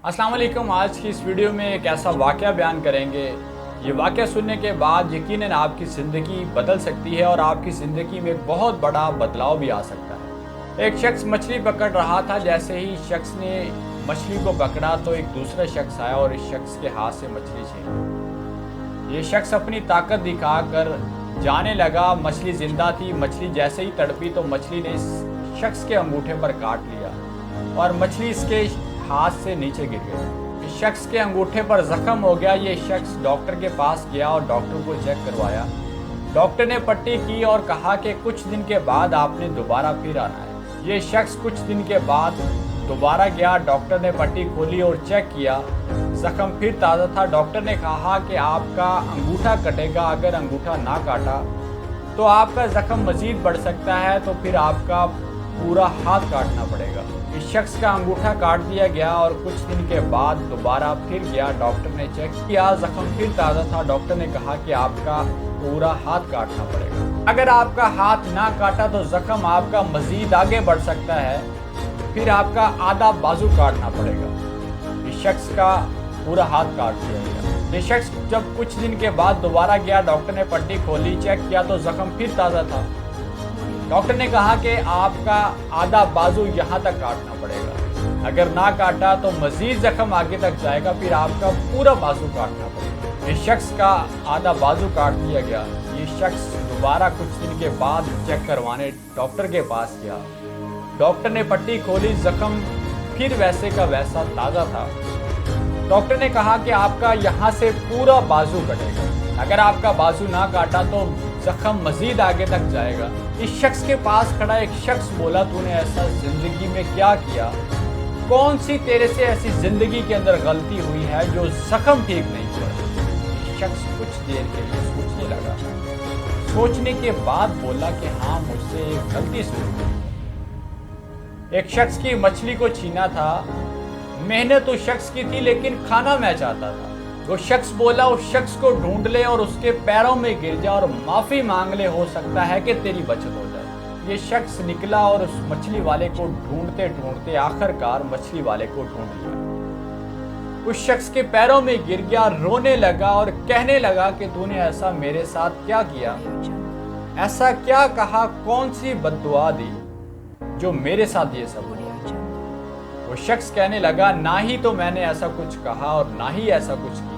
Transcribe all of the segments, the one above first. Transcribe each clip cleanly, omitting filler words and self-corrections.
अस्सलाम वालेकुम। आज की इस वीडियो में एक ऐसा वाक़या बयान करेंगे। ये वाक़या सुनने के बाद यकीनन आपकी ज़िंदगी बदल सकती है और आपकी ज़िंदगी में बहुत बड़ा बदलाव भी आ सकता है। एक शख्स मछली पकड़ रहा था। जैसे ही शख्स ने मछली को पकड़ा तो एक दूसरा शख्स आया और इस शख्स के हाथ से मछली छीन ली। ये शख्स अपनी ताकत दिखाकर जाने लगा। मछली ज़िंदा थी। मछली जैसे ही तड़पी तो मछली ने इस शख्स के अंगूठे पर काट लिया और मछली इसके हाथ से नीचे गिर गई। इस शख्स के अंगूठे पर जख्म हो गया। ये शख्स डॉक्टर के पास गया और डॉक्टर को चेक करवाया। डॉक्टर ने पट्टी की और कहा कि कुछ दिन के बाद आपने दोबारा फिर आना है। ये शख्स कुछ दिन के बाद दोबारा गया। डॉक्टर ने पट्टी खोली और चेक किया। जख्म फिर ताज़ा था। डॉक्टर ने कहा कि आपका अंगूठा कटेगा। अगर अंगूठा ना काटा तो आपका जख्म मज़ीद बढ़ सकता है, तो फिर आपका पूरा हाथ काटना पड़ेगा। इस शख्स का अंगूठा काट दिया गया और कुछ दिन के बाद दोबारा फिर गया। डॉक्टर ने चेक किया, जख्म फिर ताज़ा था। डॉक्टर ने कहा कि आपका पूरा हाथ काटना पड़ेगा। अगर आपका हाथ ना काटा तो जख्म आपका मज़ीद आगे बढ़ सकता है, फिर आपका आधा बाजू काटना पड़ेगा। इस शख्स का पूरा हाथ काट दिया गया। ये शख्स जब कुछ दिन के बाद दोबारा गया, डॉक्टर ने पट्टी खोली, चेक किया तो जख्म फिर ताज़ा था। डॉक्टर ने कहा कि आपका आधा बाजू यहाँ तक काटना पड़ेगा। अगर ना काटा तो मज़ीद जख्म आगे तक जाएगा, फिर आपका पूरा बाजू काटना पड़ेगा। इस शख्स का आधा बाजू काट दिया गया। ये शख्स दोबारा कुछ दिन के बाद चेक करवाने डॉक्टर के पास गया। डॉक्टर ने पट्टी खोली, जख्म फिर वैसे का वैसा ताज़ा था। डॉक्टर ने कहा कि आपका यहाँ से पूरा बाजू कटेगा। अगर आपका बाजू ना काटा तो जख्म मज़ीद आगे तक जाएगा। इस शख्स के पास खड़ा एक शख्स बोला, तूने ऐसा ज़िंदगी में क्या किया? कौन सी तेरे से ऐसी ज़िंदगी के अंदर गलती हुई है जो जख्म ठीक नहीं हुआ? इस शख्स कुछ देर के लिए सोचने लगा। सोचने के बाद बोला कि हाँ, मुझसे एक गलती शुरू हुई। एक शख्स की मछली को छीना था। मेहनत उस शख्स की थी, लेकिन खाना मैं चाहता था। वो शख्स बोला, उस शख्स को ढूंढ ले और उसके पैरों में गिर जा और माफ़ी मांग ले, हो सकता है कि तेरी बचत हो जाए। ये शख्स निकला और उस मछली वाले को ढूंढते ढूंढते आखिरकार मछली वाले को ढूंढ लिया। उस शख्स के पैरों में गिर गया, रोने लगा और कहने लगा कि तूने ऐसा मेरे साथ क्या किया? ऐसा क्या कहा? कौन सी बद्दुआ दी जो मेरे साथ ये सब हुआ? वो शख्स कहने लगा, ना ही तो मैंने ऐसा कुछ कहा और ना ही ऐसा कुछ किया।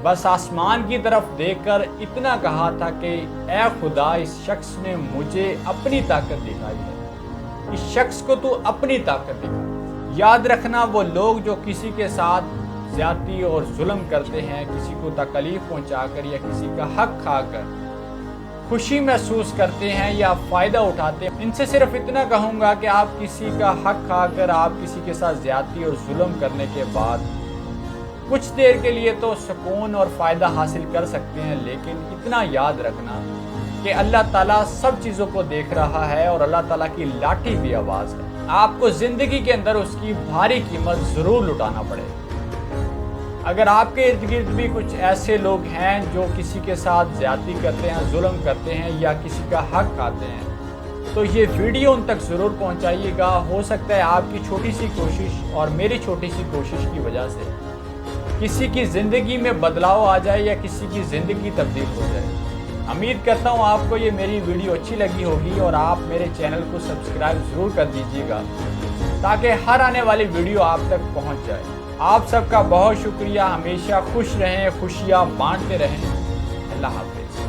बस आसमान की तरफ देखकर इतना कहा था कि ऐ खुदा, इस शख्स ने मुझे अपनी ताकत दिखाई है। इस शख्स को तू अपनी ताकत दिखा। याद रखना, वो लोग जो किसी के साथ ज्यादती और जुल्म करते हैं, किसी को तकलीफ पहुंचाकर या किसी का हक खाकर खुशी महसूस करते हैं या फ़ायदा उठाते हैं, इनसे सिर्फ इतना कहूँगा कि आप किसी का हक खाकर आप किसी के साथ ज़्यादती और जुल्म करने के बाद कुछ देर के लिए तो सुकून और फ़ायदा हासिल कर सकते हैं, लेकिन इतना याद रखना कि अल्लाह ताला सब चीज़ों को देख रहा है और अल्लाह ताला की लाठी भी आवाज़ है। आपको ज़िंदगी के अंदर उसकी भारी कीमत ज़रूर लुटाना पड़ेगा। अगर आपके इर्द गिर्द भी कुछ ऐसे लोग हैं जो किसी के साथ ज़्यादती करते हैं, जुल्म करते हैं या किसी का हक खाते हैं, तो ये वीडियो उन तक ज़रूर पहुंचाइएगा। हो सकता है आपकी छोटी सी कोशिश और मेरी छोटी सी कोशिश की वजह से किसी की ज़िंदगी में बदलाव आ जाए या किसी की ज़िंदगी तब्दील हो जाए। उम्मीद करता हूँ आपको ये मेरी वीडियो अच्छी लगी होगी और आप मेरे चैनल को सब्सक्राइब ज़रूर कर दीजिएगा ताकि हर आने वाली वीडियो आप तक पहुँच जाए। आप सबका बहुत शुक्रिया। हमेशा खुश रहें, खुशियाँ बांटते रहें। अल्लाह हाफ़िज़।